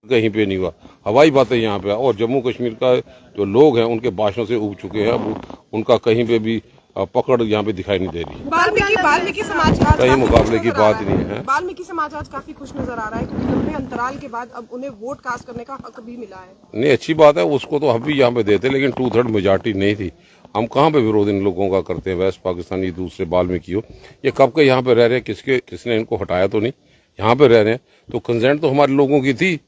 कहीं पे नहीं हुआ। हवाई बातें यहाँ पे, और जम्मू कश्मीर का जो लोग हैं उनके भाषणों से उब चुके हैं। अब उनका कहीं पे भी पकड़ यहाँ पे दिखाई नहीं दे रही। वाल्मीकि समाज कहीं मुकाबले की बात नहीं है। वाल्मीकि समाज आज काफी खुश नजर आ रहा है क्योंकि लंबे अंतराल के बाद अब उन्हें वोट कास्ट करने का हक भी मिला है। नहीं, अच्छी बात है, उसको तो हम भी यहाँ पे देते, लेकिन 2/3 मेजॉरिटी नहीं थी। हम कहाँ पे विरोध इन लोगों का करते हैं। वेस्ट पाकिस्तानी दूसरे वाल्मीकि हो, ये कब के यहाँ पे रह रहे हैं, किसने इनको हटाया तो नहीं, यहाँ पे रह रहे हैं। तो कंसेंट तो हमारे लोगों की थी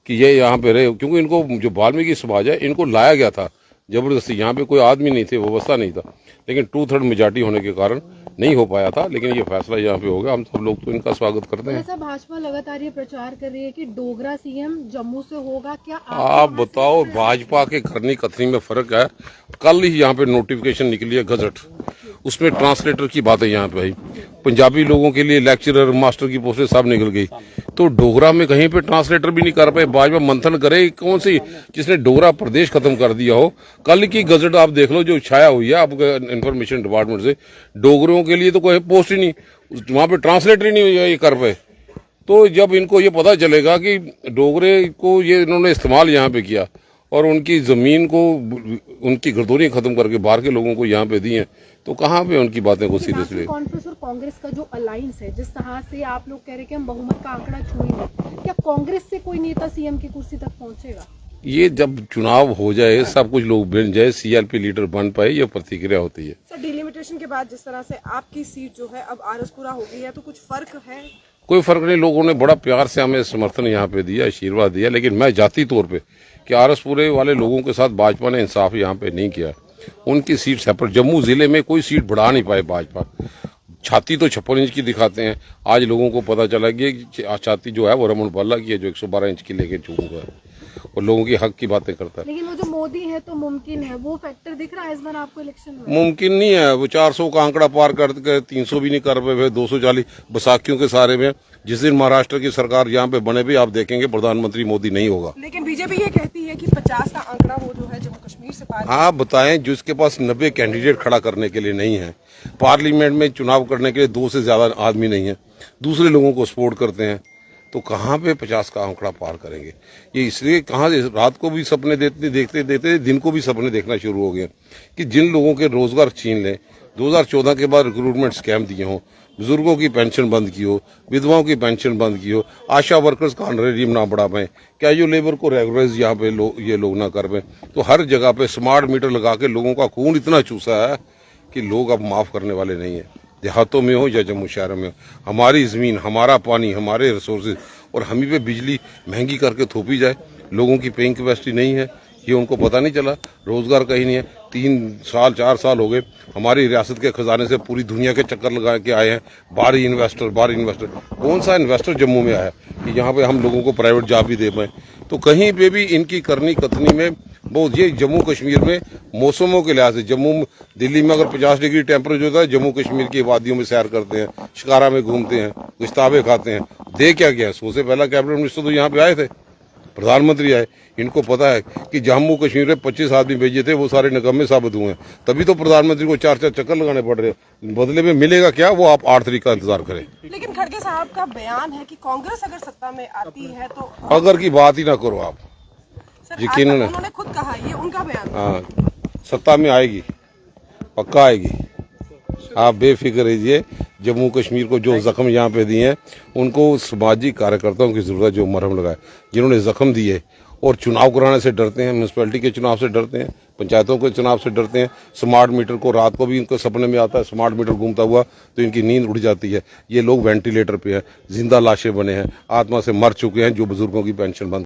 कि ये यहाँ पे रहे, क्योंकि इनको जो वाल्मीकि समाज है इनको लाया गया था जबरदस्ती। यहाँ पे कोई आदमी नहीं थे, व्यवस्था नहीं था, लेकिन 2/3 मेजॉरिटी होने के कारण नहीं हो पाया था। लेकिन ये फैसला यहाँ पे हो गया, हम सब लोग तो इनका स्वागत करते हैं। ऐसा भाजपा लगातार ये प्रचार कर रही है कि डोगरा सीएम जम्मू से होगा, क्या आप बताओ, भाजपा के करनी कथनी में फर्क है। कल ही यहाँ पे नोटिफिकेशन निकली है गजट, उसमें ट्रांसलेटर की बातें यहाँ पे आई। पंजाबी लोगों के लिए लेक्चरर, मास्टर की पोस्टें सब निकल गई, तो डोगरा में कहीं पे ट्रांसलेटर भी नहीं कर पाए। भाजपा मंथन करे कौन सी, जिसने डोगरा प्रदेश खत्म कर दिया हो। कल की गजट आप देख लो जो छाया हुई है आपके इन्फॉर्मेशन डिपार्टमेंट से, डोगरों के लिए तो कोई पोस्ट ही नहीं, वहां पे ट्रांसलेटर ही नहीं ये कर पाए। तो जब इनको ये पता चलेगा कि डोगरे को ये इन्होंने इस्तेमाल यहाँ पे किया और उनकी जमीन को, उनकी गर्दोरी खत्म करके बाहर के लोगों को यहाँ पे दी है, तो कहाँ पे उनकी बातें को सीरियसली। कांग्रेस और कांग्रेस का जो अलायंस है, जिस तरह से आप लोग कह रहे हैं कि हम बहुमत का आंकड़ा छुएंगे, क्या कांग्रेस से कोई नेता सीएम की कुर्सी तक पहुंचेगा? ये जब चुनाव हो जाए, सब कुछ लोग बन जाए, सीएलपी लीडर बन पाए, ये प्रतिक्रिया होती है। सर, डिलिमिटेशन के बाद जिस तरह से आपकी सीट जो है अब आरसपुरा हो गई है, तो कुछ फर्क है? कोई फर्क नहीं, लोगों ने बड़ा प्यार से हमें समर्थन यहाँ पे दिया, आशीर्वाद दिया। लेकिन मैं जाती तौर पे कि आरसपुरे वाले लोगों के साथ भाजपा ने इंसाफ यहाँ पे नहीं किया। उनकी सीट सेपरेट, जम्मू जिले में कोई सीट बढ़ा नहीं पाए भाजपा। छाती तो 56 इंच की दिखाते हैं। आज लोगों को पता चला कि छाती जो है वो रमन बाला की है, जो 112 इंच की लेके चूका है और लोगों की हक की बातें करता है। लेकिन वो जो मोदी है तो मुमकिन है, वो फैक्टर दिख रहा है इस बार आपको इलेक्शन में? मुमकिन नहीं है, वो 400 का आंकड़ा पार कर 300 भी नहीं कर पाए, 240 बैसाखियों के सारे में। जिस दिन महाराष्ट्र की सरकार यहाँ पे बने भी, आप देखेंगे प्रधानमंत्री मोदी नहीं होगा। लेकिन बीजेपी ये कहती है कि 50 का आंकड़ा वो जो है जम्मू कश्मीर से पार। आप बताएं, जिसके पास 90 कैंडिडेट खड़ा करने के लिए नहीं है, पार्लियामेंट में चुनाव करने के लिए 2 से ज्यादा आदमी नहीं है, दूसरे लोगों को सपोर्ट करते हैं, तो कहाँ पे 50 का आंकड़ा पार करेंगे? ये इसलिए कहाँ, रात को भी सपने देखते देखते दिन को भी सपने देखना शुरू हो गए कि जिन लोगों के रोजगार छीन लें, 2014 के बाद रिक्रूटमेंट स्कैम दिए हों, बुजुर्गों की पेंशन बंद की हो, विधवाओं की पेंशन बंद की हो, आशा वर्कर्स का ऑनरेरियम ना बढ़ा पाए, क्या जो लेबर को रेगुलराइज यहाँ पे ये लोग ना कर पाए, तो हर जगह पे स्मार्ट मीटर लगा के लोगों का खून इतना चूसा है कि लोग अब माफ करने वाले नहीं है। देहातों में हो या जम्मू शहर में हो, हमारी जमीन, हमारा पानी, हमारे रिसोर्सेज, और हम ही पे बिजली महंगी करके थोपी जाए। लोगों की पेइंग कैपेसिटी नहीं है, ये उनको पता नहीं चला। रोजगार कहीं नहीं है। 3 साल 4 साल हो गए हमारी रियासत के खजाने से पूरी दुनिया के चक्कर लगा के आए हैं बाहरी इन्वेस्टर। कौन सा इन्वेस्टर जम्मू में आया कि यहाँ पे हम लोगों को प्राइवेट जॉब भी दे पाए? तो कहीं पे भी इनकी करनी कथनी में बहुत, ये जम्मू कश्मीर में मौसमों के लिहाज से, दिल्ली में अगर 50 डिग्री टेम्परेचर होता है, जम्मू कश्मीर की वादियों में सैर करते हैं, शिकारा में घूमते हैं, गुश्ताबे खाते हैं। दे क्या गया? सबसे पहला कैबिनेट मिनिस्टर तो यहाँ पे आए थे, प्रधानमंत्री आए। इनको पता है कि जम्मू कश्मीर में 25 आदमी भेजे थे, वो सारे निकम्मे साबित हुए हैं। तभी तो प्रधानमंत्री को 4 चक्कर लगाने पड़ रहे। बदले में मिलेगा क्या, वो आप 8 तारीख का इंतजार करें। लेकिन खड़गे साहब का बयान है कि कांग्रेस अगर सत्ता में आती है तो, अगर की बात ही ना करो आप, यकीन उन्होंने खुद कहा, ये उनका बयान। हाँ, सत्ता में आएगी, पक्का आएगी, आप बेफिक्र रहिए। जम्मू कश्मीर को जो जख्म यहाँ पे दिए हैं, उनको सामाजिक कार्यकर्ताओं की जरूरत, जो मरहम लगाए, जिन्होंने जख्म दिए और चुनाव कराने से डरते हैं, म्यूनसिपैलिटी के चुनाव से डरते हैं, पंचायतों के चुनाव से डरते हैं। स्मार्ट मीटर को रात को भी इनको सपने में आता है, स्मार्ट मीटर घूमता हुआ, तो इनकी नींद उड़ जाती है। ये लोग वेंटिलेटर पे हैं, जिंदा लाशें बने हैं, आत्मा से मर चुके हैं, जो बुजुर्गों की पेंशन बंद